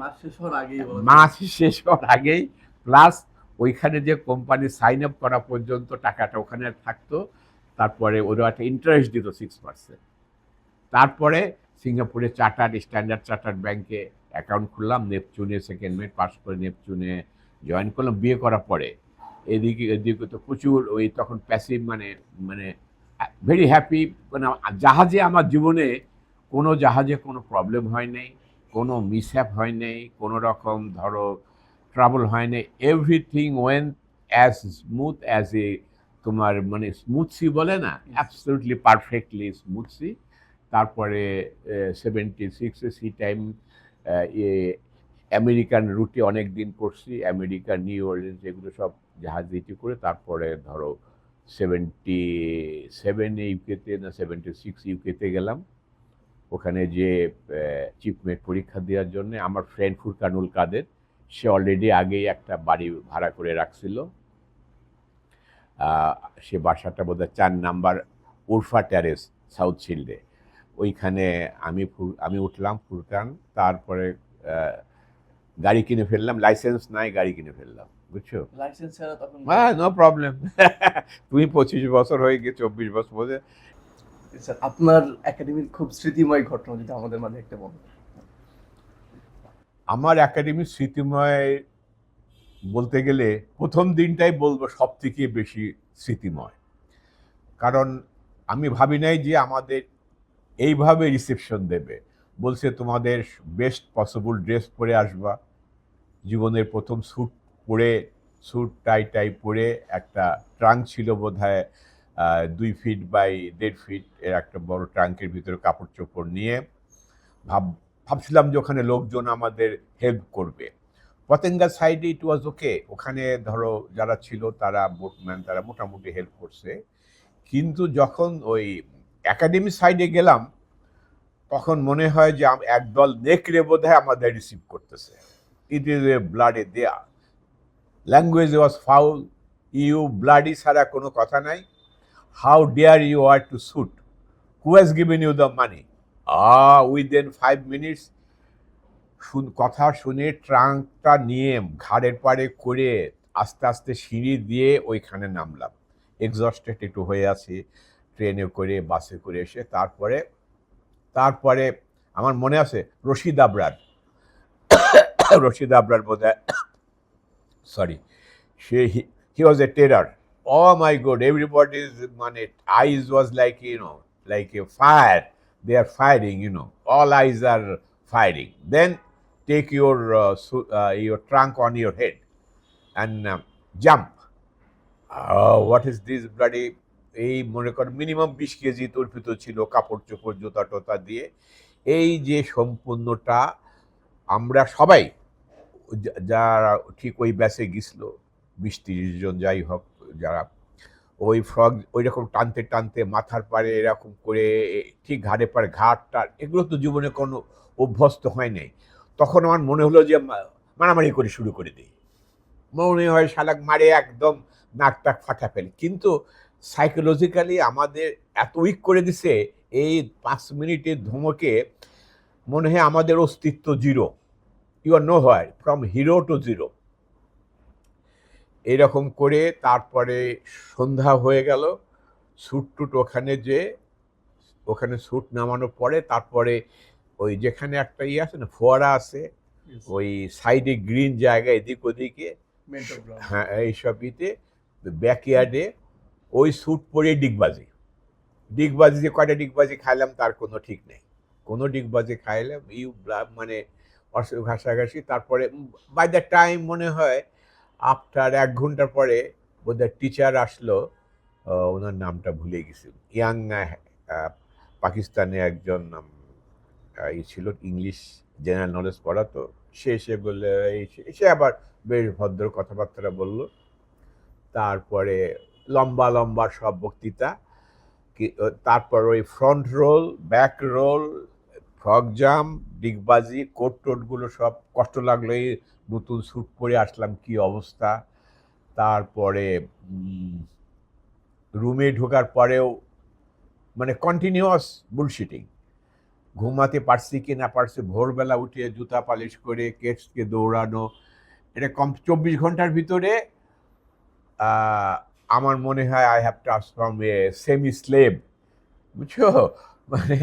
A: মাস শেষ হওয়ার আগেই, প্লাস ওইখানে যে কোম্পানি সাইন আপ করা পর্যন্ত টাকাটা ওখানে থাকতো। তারপরে ওরা একটা ইন্টারেস্ট দিত 6%। তারপরে সিঙ্গাপুরে স্ট্যান্ডার্ড চার্টার্ড ব্যাংকে অ্যাকাউন্ট খুললাম। নেপচুনে সেকেন্ড মেট পাস করে নেপচুনে জয়েন করলাম। বিয়ে করার পরে এদিকে তো প্রচুর ওই তখন প্যাসিভ, মানে ভেরি হ্যাপি। মানে জাহাজে আমার জীবনে কোনো জাহাজে কোনো প্রবলেম হয় নাই, কোনো মিসহ্যাপ হয় নাই, কোনো রকম ধরো ট্রাবল হয় নাই। Everything went as smooth as a, তোমার মানে স্মুথ সি বলে না, অ্যাবসলিউটলি পারফেক্টলি স্মুথ সি। তারপরে 76-এ সি টাইম আমেরিকান রুটে অনেক দিন করছি, আমেরিকা, নিউ অর্লিন্স, এগুলো সব জাহাজ রিটি করে তারপরে ধরো 77-এ ইউকেতে না 76 ইউকেতে গেলাম। ওখানে যে চিফমেট পরীক্ষা দেওয়ার জন্য আমার ফ্রেন্ড ফুরকানুল কাদের, সে অলরেডি আগেই একটা বাড়ি ভাড়া করে রাখছিল। সে বাসাটা বোধহয় 4 নাম্বার উরফা ট্যারেস, সাউথ শিল্ডে। ওইখানে আমি উঠলাম ফুরকান, তারপরে গাড়ি কিনে ফেললাম। লাইসেন্স নাই, গাড়ি কিনে ফেললাম, বুঝছো?
B: লাইসেন্স ছাড়া তখন
A: হ্যাঁ, নো প্রবলেম। তুমি 25 বছর হয়ে গিয়ে 24 বছর বোধে।
B: স্যার আপনার একাডেমির খুব স্মৃতিময় ঘটনা যদি আমাদের মাঝে একটা বলেন।
A: আমার একাডেমির স্মৃতিময় বলতে গেলে প্রথম দিনটাই বলবো সব থেকে বেশি স্মৃতিময়। কারণ আমি ভাবি নাই যে আমাদের এইভাবে রিসেপশন দেবে। বলছে তোমাদের বেস্ট পসিবল ড্রেস পরে আসবা, জীবনের প্রথম স্যুট পরে, স্যুট টাই পরে, একটা ট্রাঙ্ক ছিল বোধহয় 2 ফিট বাই 1.5 ফিট এর একটা বড় ট্রাঙ্কের ভিতরে কাপড় চোপড় নিয়ে ভাবছিলাম যে ওখানে লোকজন আমাদের হেল্প করবে। পতেঙ্গা সাইডে ইট ওয়াজ ওকে, ওখানে ধরো যারা ছিল তারা বোটম্যান, তারা মোটামুটি হেল্প করছে। কিন্তু যখন ওই একাডেমি সাইডে গেলাম তখন মনে হয় যে একদল নেকড়ে বোধহয় আমাদের রিসিভ করতেছে। ইট ইজ এ ব্লাডি দেয়া, language was foul, you bloody ছাড়া কোনো কথা নাই। How dare you are to shoot, who has given you the money? Within 5 minutes কথা শুনে ট্রাঙ্কটা নিয়ে ঘাড়ের পাড়ে করে আস্তে আস্তে সিঁড়ি দিয়ে ওইখানে নামলাম। এক্সস্টেড একটু হয়ে আছি, ট্রেনে করে বাসে করে এসে তারপরে আমার মনে আছে রশিদ আবরার বোধহয়, sorry, he was a terror. Oh my God, everybody's eyes was like, like a fire. They are firing, all eyes are firing. Then take your trunk on your head and jump. What is this bloody, এই মনে কর minimum 20 KG তোর ভিতর ছিল, কাপড় চোপড় জুতা টোতা দিয়ে। এই যে সম্পূর্ণটা আমরা সবাই যারা ঠিক ওই ব্যাচে গেছিল, 20-30 জন যাই হোক, যারা ওই ফ্রগ ওই রকম টানতে টানতে মাথার পাড়ে এরকম করে ঠিক ঘাড়ে পাড়ে ঘাটটার, এগুলো তো জীবনে কোনো অভ্যস্ত হয় নাই। তখন আমার মনে হলো যে মারামারি করে শুরু করে দিই, মনে হয় শালাক মারে একদম নাক টাক ফাটা ফেলে। কিন্তু সাইকোলজিক্যালি আমাদের এত উইক করে দিছে, এই 5 মিনিটের ধমকে মনে হয় আমাদের অস্তিত্ব zero, you are nowhere, from hero to zero. এরকম করে তারপরে সন্ধ্যা হয়ে গেল, স্যুট টুট ওখানে স্যুট নামানোর পরে তারপরে ওই যেখানে একটা আছে না, ফোয়ারা আছে, ওই সাইডে গ্রিন জায়গা এদিক ওদিকে, হ্যাঁ, এইসব ব্যাকইয়ার্ডে ওই স্যুট পরে ডিগবাজি যে কয়টা ডিগবাজি খাইলাম তার কোনো ঠিক নেই। কোনো ডিগবাজি খাইলাম, মানে ঘাসাঘাসি। তারপরে বাই দ্য টাইম মনে হয় আফটার 1 ঘন্টার পরে বোধহয় টিচার আসলো, ওনার নামটা ভুলে গেছি, ইয়াং পাকিস্তানে একজন ছিল, ইংলিশ জেনারেল নলেজ পড়াতো। সে এসে বললে, এসে আবার বেশ ভদ্র কথাবার্তা বলল। তারপরে লম্বা সব বক্তৃতা। তারপর ওই front roll, back roll, frog jump, ডিগবাজি, কোট টোটগুলো সব কষ্ট লাগলো। এই নতুন স্যুট পরে আসলাম, কি অবস্থা। তারপরে রুমে ঢোকার পরেও মানে কন্টিনিউয়াস বুলশিটিং, ঘুমাতে পারছি কি না পারছি, ভোরবেলা উঠে জুতা পালিশ করে কেটসকে দৌড়ানো, এটা 24 ঘন্টার ভিতরে আমার মনে হয় I have transform A semi slave, বুঝছো? মানে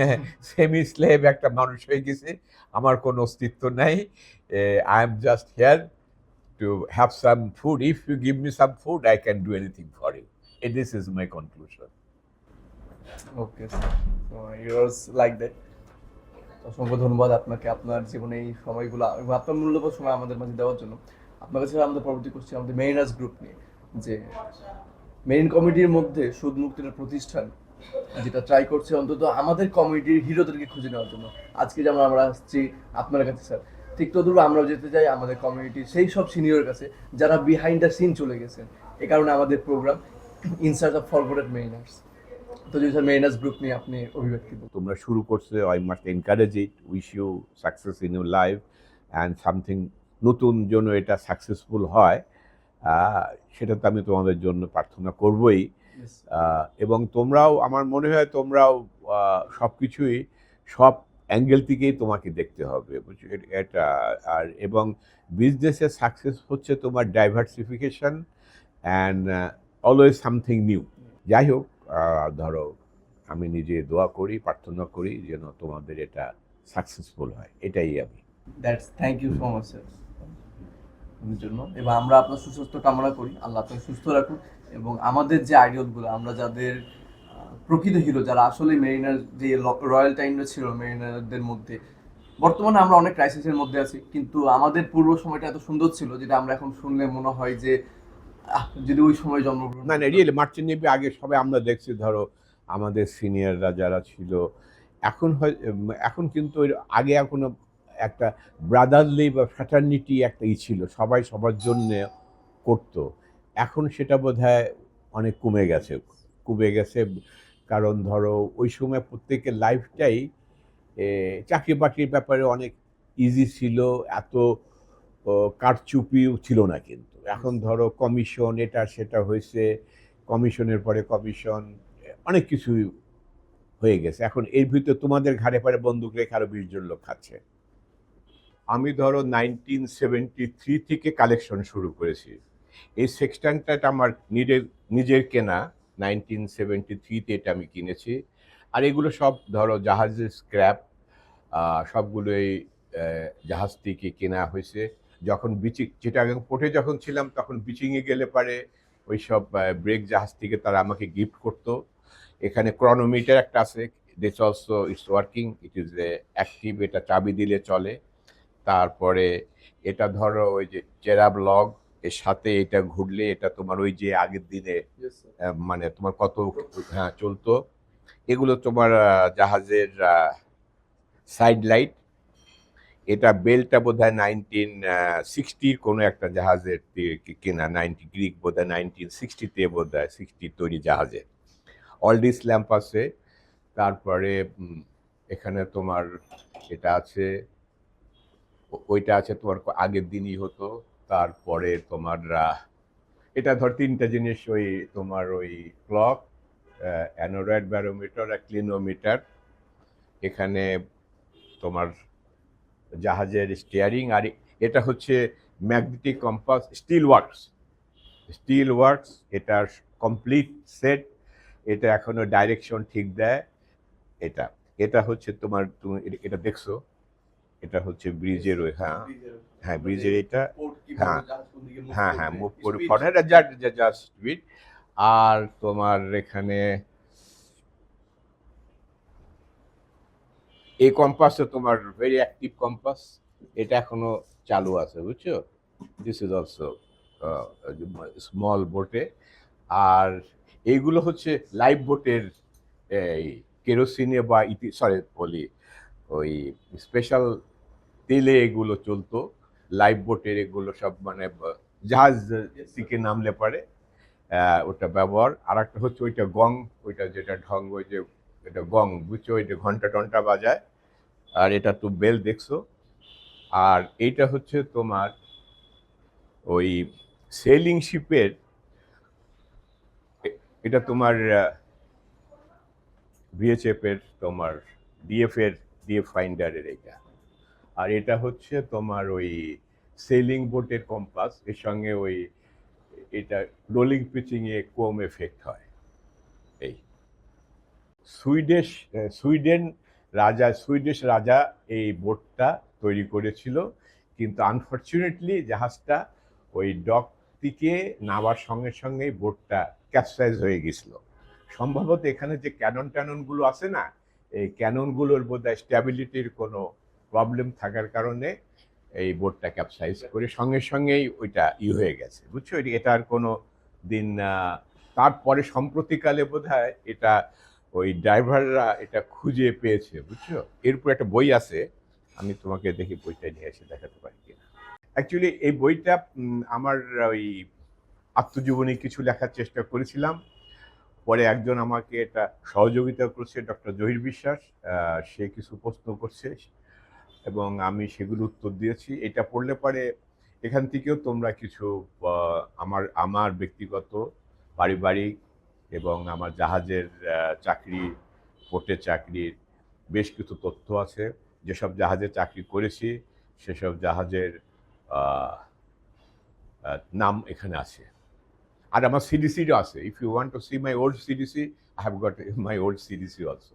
A: সেমি স্লেভ একটা মানুষ হয়ে গেছে, আমার কোনো অস্তিত্ব নাই। I am just here to have some food, if you give me some food I can do anything for you. This is my conclusion.
B: Okay sir, yours like that. অসংখ্য ধন্যবাদ আপনাকে আপনার জীবনে এই সময়গুলো এবং আপনার মূল্যবান সময় আমাদের মাঝে দেওয়ার জন্য। আপনার কাছে আমাদের পরবর্তী কোশ্চেন আমাদের মেরিনার্স গ্রুপ নিয়ে, যে মেরিন কমিটির মধ্যে সুদ মুক্তির প্রতিষ্ঠান যেটা ট্রাই করছে অন্তত আমাদের কমিটির হিরোদেরকে খুঁজে নেওয়ার জন্য। আজকে যেমন আমরা আসছি আপনার কাছে স্যার, ঠিক তদ্রুপ আমরাও যেতে চাই আমাদের কমিউনিটির সেই সব সিনিয়রের কাছে যারা বিহাইন্ড দ্য সিন চলে গেছেন। এ কারণে আমাদের programme in search of forgotten mariners. তো যদি স্যার মেরিনার্স গ্রুপ নিয়ে আপনি অভিব্যক্তি বলুন।
A: তোমরা শুরু করছো, I must encourage it, wish you success in your life and something নতুন জন্য এটা সাকসেসফুল হয়, সেটা তো আমি তোমাদের জন্য প্রার্থনা করবই। এবং তোমরাও, আমার মনে হয় তোমরাও সব কিছুই সব অ্যাঙ্গেল থেকেই তোমাকে দেখতে হবে, বুঝছো এটা। আর এবং বিজনেসের সাকসেস হচ্ছে তোমার diversification and always something new. যাই হোক, ধরো আমি নিজে দোয়া করি, প্রার্থনা করি যেন তোমাদের এটা সাকসেসফুল হয়, এটাই আমি।
B: That's, thank you so much sir জন্য। এবং আমরা আপনার সুস্বাস্থ্য কামনা করি, আল্লাহ আপনাকে সুস্থ রাখুন। এবং আমাদের যে আইডলগুলো, আমরা যাদের প্রকৃত হিরো, যারা আসলে মেরিনার যে রয়্যাল টাইমটা ছিল মেরিনারদের মধ্যে, বর্তমানে আমরা অনেক ক্রাইসিসের মধ্যে আছি, কিন্তু আমাদের পূর্ব সময়টা এত সুন্দর ছিল যেটা আমরা এখন শুনলে মনে হয় যে যদি ওই সময় জন্মগ্রহণ
A: না রিয়েলি মার্চেন্ট নেভি আগে সবাই আমরা দেখছি, ধরো আমাদের সিনিয়ররা যারা ছিল, এখন এখন কিন্তু আগে এখনো একটা ব্রাদারলি বা ফ্র্যাটার্নিটি একটা ছিল, সবাই সবার জন্য করতো। এখন সেটা বোধহয় অনেক কমে গেছে। কারণ ধরো ওই সময় প্রত্যেকের লাইফটাই চাকরি বাকরির ব্যাপারে অনেক ইজি ছিল, এত কারচুপিও ছিল না। কিন্তু এখন ধরো কমিশন, এটা সেটা হয়েছে, কমিশনের পরে কমিশন, অনেক কিছুই হয়ে গেছে। এখন এর ভিতরে তোমাদের ঘাড়ে পাড়ে বন্দুক রেখে আরো 20 জন লোক খাচ্ছে। আমি ধরো 1973 থেকে কালেকশন শুরু করেছি। এই সেক্সটানটা আমার নিজের কেনা, 1973-তে এটা আমি কিনেছি। আর এগুলো সব ধরো জাহাজের স্ক্র্যাপ, সবগুলোই জাহাজ থেকে কেনা হয়েছে। যখন চিটাগাং পোর্টে যখন ছিলাম তখন বিচিংয়ে গেলে পারে ওই সব ব্রেক জাহাজ থেকে তারা আমাকে গিফট করতো। এখানে ক্রনোমিটার একটা আছে, this also it's working, it is active, এটা চাবি দিলে চলে। তারপরে এটা ধরো ওই যে চেরাব লগ, এর সাথে এটা ঘুরলে এটা তোমার ওই যে আগের দিনে মানে তোমার কত চলতো। এগুলো তোমার জাহাজের সাইড লাইট। এটা বেলটা বোধ হয় 1960-র কোনো একটা জাহাজের কেনা, গ্রিক বোধ হয় 1960-তে বোধ হয় 60 তৈরি জাহাজে। অলডিস ল্যাম্প আছে। তারপরে এখানে তোমার এটা আছে, ওইটা আছে তোমার আগের দিনই হতো। তারপরে তোমার এটা ধর 3টা জিনিস, ওই তোমার ওই ক্লক, অ্যানোরয়েড ব্যারোমিটার আর ক্লিনোমিটার। এখানে তোমার জাহাজের স্টিয়ারিং। আর এটা হচ্ছে ম্যাগনেটিক কম্পাস, স্টিল ওয়ার্কস, এটার কমপ্লিট সেট। এটা এখনো ডাইরেকশন ঠিক দেয়। এটা এটা হচ্ছে তোমার, তুমি এটা দেখছো, এটা হচ্ছে ব্রিজের ওই হ্যাঁ ব্রিজের এটা, হ্যাঁ মুভ করে ফরওয়ার্ড জাস্ট স্পিড। আর তোমার এখানে এই কম্পাসটা তোমার ভেরি অ্যাক্টিভ কম্পাস, এটা এখনো চালু আছে, বুঝছো। দিস ইজ অলসো স্মল বোটে। আর এইগুলো হচ্ছে লাইভ বোটের এই কেরোসিনে বা বলি ওই স্পেশাল তেলে এগুলো চলতো। লাইভ বোটের এগুলো সব মানে জাহাজ থেকে নামলে পারে ওটা ব্যবহার। আর একটা হচ্ছে ওইটা গং, ওইটা যেটা ঢং, ওই যে এটা গং, বুঝছো, ওই যে ঘন্টা টন্টা বাজায়। আর এটা তো বেল দেখছো। আর এইটা হচ্ছে তোমার ওই সেলিং শিপের, এটা তোমার ভিএচএফ এর, তোমার ডিএফ ফাইন্ডারের এটা। আর এটা হচ্ছে তোমার ওই সেলিং বোটের কম্পাস, এর সঙ্গে ওই এটা রোলিং পিচিং এ কোম এফেক্ট হয়। এই সুইডিশ রাজা এই বোটটা তৈরি করেছিল, কিন্তু আনফর্চুনেটলি জাহাজটা ওই ডক থেকে নামার সঙ্গে সঙ্গেই বোটটা ক্যাপসাইজ হয়ে গেছিল। সম্ভবত এখানে যে ক্যাননগুলো আছে না, এই ক্যাননগুলোর বোধহয় স্ট্যাবিলিটির কোনো প্রবলেম থাকার কারণে এই বোটটা ক্যাপসাইজ করে সঙ্গে সঙ্গেই ওইটা হয়ে গেছে, বুঝছো? এটা আর কোনো দিন তারপরে সম্প্রতিকালে বোধহয় এটা ওই ড্রাইভাররা এটা খুঁজে পেয়েছে, বুঝছো? এরপর একটা বই আছে, আমি তোমাকে দেখি বইটা নিয়ে এসে দেখাতে পারি কিনা। অ্যাকচুয়ালি এই বইটা আমার ওই আত্মজীবনী কিছু লেখার চেষ্টা করেছিলাম, পরে একজন আমাকে এটা সহযোগিতা করছে, ডক্টর জহির বিশ্বাস। সে কিছু প্রশ্ন করছে এবং আমি সেগুলো উত্তর দিয়েছি। এটা পড়লে পরে এখান থেকেও তোমরা কিছু আমার ব্যক্তিগত, পারিবারিক এবং আমার জাহাজের চাকরি, পোর্টের চাকরির বেশ কিছু তথ্য আছে। যেসব জাহাজে চাকরি করেছি সেসব জাহাজের নাম এখানে আছে। আর আমার সিডিসিও আছে। If you want to see my old CDC, I have got my old CDC also.